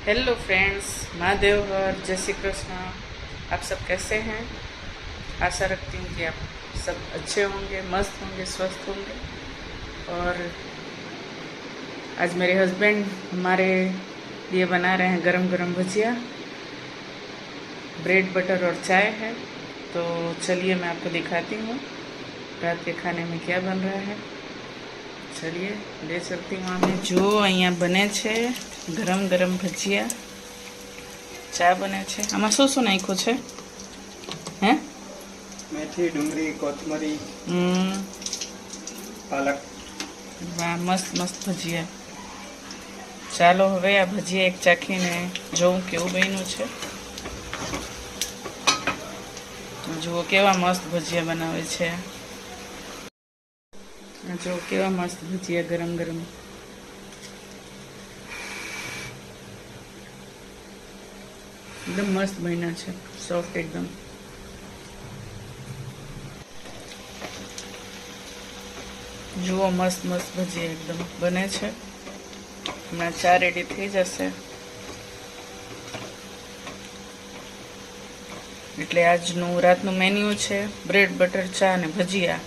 Hello friends, Mahadev और जय श्री कृष्ण। आप सब कैसे हैं? आशा रखती हूँ कि आप सब अच्छे होंगे, मस्त होंगे, स्वस्थ होंगे। और आज मेरे हस्बैंड हमारे लिए बना रहे हैं गरम गरम भजिया, ब्रेड बटर और चाय है। तो चलिए मैं आपको दिखाती हूँ रात के खाने में क्या बन रहा है। चलिए ले चलती हूँ आने। जो અહીંયા બને છે ગરમ ગરમ ભજીયા, ચા બને છે। આમાં શું શું નાખ્યું છે? હે? मेथी, डूंगरी, कोथमरी, હમ, पालक। વાહ, મસ્ત મસ્ત ભજીયા। ચાલો હવે આ ભજીયા એક ચાખીને જોઉં કેવું બન્યું છે। જુઓ કેવા મસ્ત ભજીયા બનાવે છે। જો કેવા મસ્ત ભજીયા ગરમ ગરમ। एकदम मस्त बना है, सॉफ्ट एकदम। जुओ मस्त मस्त भजिया एकदम बने छे। हमें चा रेडी थी जैसे एटले आजनु रातनु मेन्यू छे ब्रेड बटर चा ने भजिया।